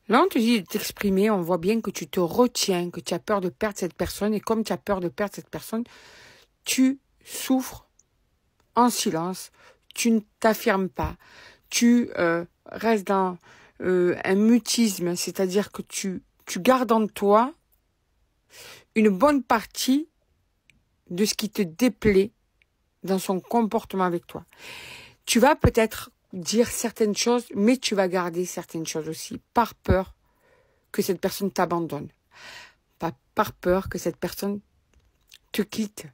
Là, on te dit de t'exprimer, on voit bien que tu te retiens, que tu as peur de perdre cette personne. Et comme tu as peur de perdre cette personne, tu souffres en silence, tu ne t'affirmes pas, tu restes dans un mutisme, c'est-à-dire que tu gardes en toi une bonne partie de ce qui te déplaît dans son comportement avec toi. Tu vas peut-être dire certaines choses, mais tu vas garder certaines choses aussi, par peur que cette personne t'abandonne, par peur que cette personne te quitte,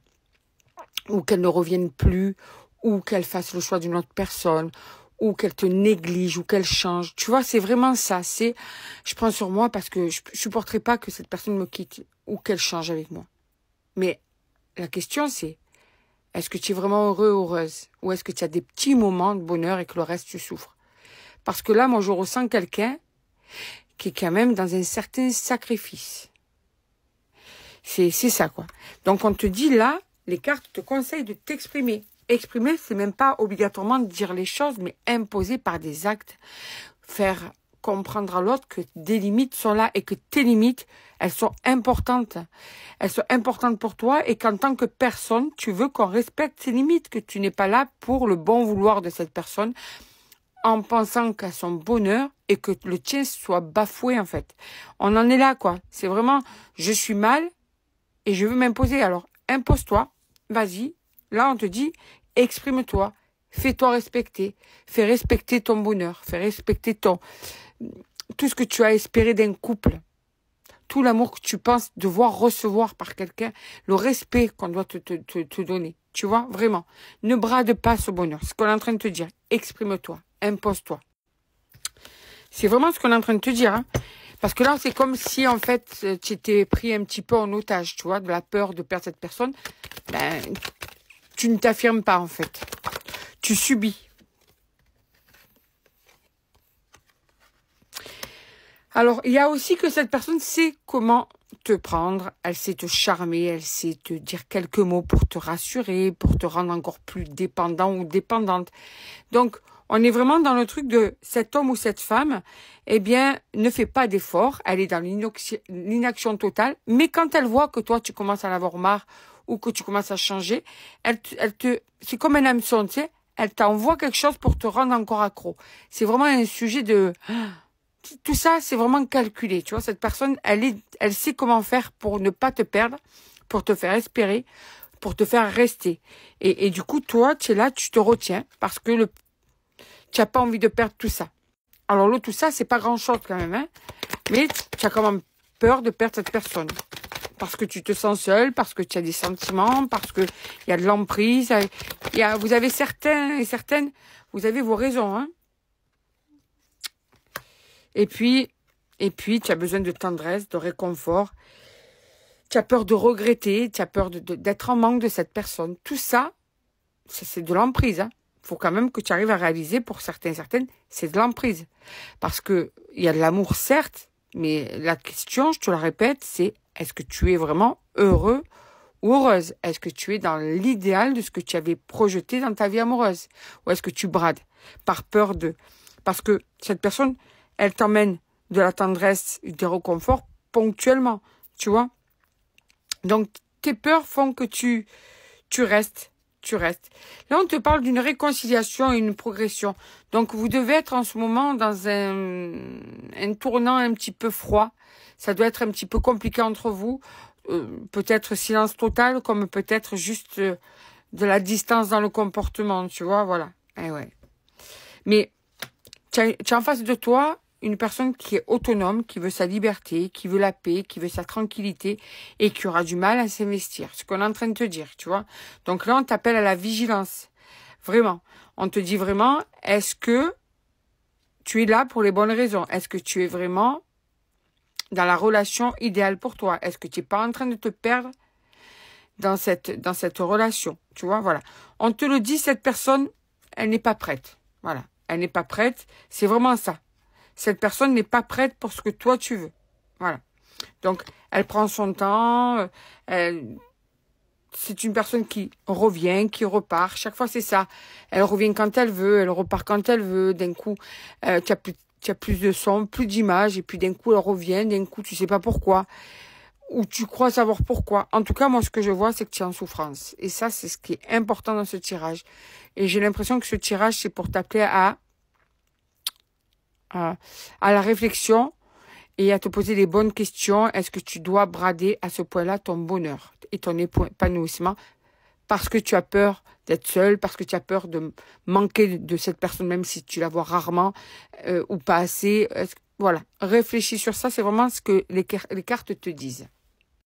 ou qu'elle ne revienne plus, ou qu'elle fasse le choix d'une autre personne, ou qu'elle te néglige, ou qu'elle change. Tu vois, c'est vraiment ça. C'est, je prends sur moi parce que je supporterai pas que cette personne me quitte, ou qu'elle change avec moi. Mais la question c'est, est-ce que tu es vraiment heureux, heureuse? Ou est-ce que tu as des petits moments de bonheur et que le reste, tu souffres? Parce que là, moi, je ressens quelqu'un qui est quand même dans un certain sacrifice. C'est ça, quoi. Donc, on te dit là, les cartes te conseillent de t'exprimer. Exprimer, c'est même pas obligatoirement de dire les choses, mais imposer par des actes. Faire comprendre à l'autre que des limites sont là et que tes limites, elles sont importantes. Elles sont importantes pour toi et qu'en tant que personne, tu veux qu'on respecte ces limites, que tu n'es pas là pour le bon vouloir de cette personne en pensant qu'à son bonheur et que le tien soit bafoué, en fait. On en est là, quoi. C'est vraiment, je suis mal et je veux m'imposer. Alors, impose-toi, vas-y. Là, on te dit, exprime-toi, fais-toi respecter, fais respecter ton bonheur, fais respecter tout ce que tu as espéré d'un couple, tout l'amour que tu penses devoir recevoir par quelqu'un, le respect qu'on doit te donner. Tu vois, vraiment. Ne brade pas ce bonheur. Ce qu'on est en train de te dire, exprime-toi, impose-toi. C'est vraiment ce qu'on est en train de te dire, hein. Parce que là, c'est comme si, en fait, tu étais pris un petit peu en otage, tu vois, de la peur de perdre cette personne. Ben, tu ne t'affirmes pas, en fait. Tu subis. Alors, il y a aussi que cette personne sait comment te prendre, elle sait te charmer, elle sait te dire quelques mots pour te rassurer, pour te rendre encore plus dépendant ou dépendante. Donc, on est vraiment dans le truc de cet homme ou cette femme, eh bien, ne fait pas d'effort, elle est dans l'inaction totale, mais quand elle voit que toi, tu commences à l'avoir marre ou que tu commences à changer, c'est comme un hameçon, tu sais, elle t'envoie quelque chose pour te rendre encore accro. C'est vraiment un sujet de... Tout ça, c'est vraiment calculé, tu vois. Cette personne, elle sait comment faire pour ne pas te perdre, pour te faire espérer, pour te faire rester. Et du coup, toi, tu es là, tu te retiens parce que tu n'as pas envie de perdre tout ça. Alors là, tout ça, c'est pas grand-chose quand même, hein. Mais tu as quand même peur de perdre cette personne. Parce que tu te sens seule, parce que tu as des sentiments, parce que il y a de l'emprise. Vous avez certains et certaines, vous avez vos raisons, hein. Et puis, tu as besoin de tendresse, de réconfort. Tu as peur de regretter, tu as peur d'être en manque de cette personne. Tout ça, c'est de l'emprise, hein. Faut quand même que tu arrives à réaliser, pour certains et certaines, c'est de l'emprise. Parce que il y a de l'amour, certes, mais la question, je te la répète, c'est est-ce que tu es vraiment heureux ou heureuse? Est-ce que tu es dans l'idéal de ce que tu avais projeté dans ta vie amoureuse? Ou est-ce que tu brades par peur de... Parce que cette personne, elle t'emmène de la tendresse, du réconfort ponctuellement, tu vois. Donc, tes peurs font que tu restes. Là, on te parle d'une réconciliation et une progression. Donc, vous devez être en ce moment dans un tournant un petit peu froid. Ça doit être un petit peu compliqué entre vous. Peut-être silence total, comme peut-être juste de la distance dans le comportement, tu vois, voilà. Eh ouais. Mais tu as en face de toi une personne qui est autonome, qui veut sa liberté, qui veut la paix, qui veut sa tranquillité et qui aura du mal à s'investir. Ce qu'on est en train de te dire, tu vois. Donc là, on t'appelle à la vigilance. Vraiment. On te dit vraiment, est-ce que tu es là pour les bonnes raisons? Est-ce que tu es vraiment dans la relation idéale pour toi? Est-ce que tu n'es pas en train de te perdre dans cette relation? Tu vois, voilà. On te le dit, cette personne, elle n'est pas prête. Voilà. Elle n'est pas prête. C'est vraiment ça. Cette personne n'est pas prête pour ce que toi tu veux. Voilà. Donc, elle prend son temps. C'est une personne qui revient, qui repart. Chaque fois, c'est ça. Elle revient quand elle veut, elle repart quand elle veut. D'un coup, tu tu as plus de sons, plus d'images, et puis d'un coup, elle revient, d'un coup, tu sais pas pourquoi, ou tu crois savoir pourquoi. En tout cas, moi, ce que je vois, c'est que tu es en souffrance. Et ça, c'est ce qui est important dans ce tirage. Et j'ai l'impression que ce tirage, c'est pour t'appeler à la réflexion et à te poser les bonnes questions. Est-ce que tu dois brader à ce point-là ton bonheur et ton épanouissement parce que tu as peur d'être seul, parce que tu as peur de manquer de cette personne, même si tu la vois rarement ou pas assez. Voilà, réfléchis sur ça, c'est vraiment ce que les cartes te disent.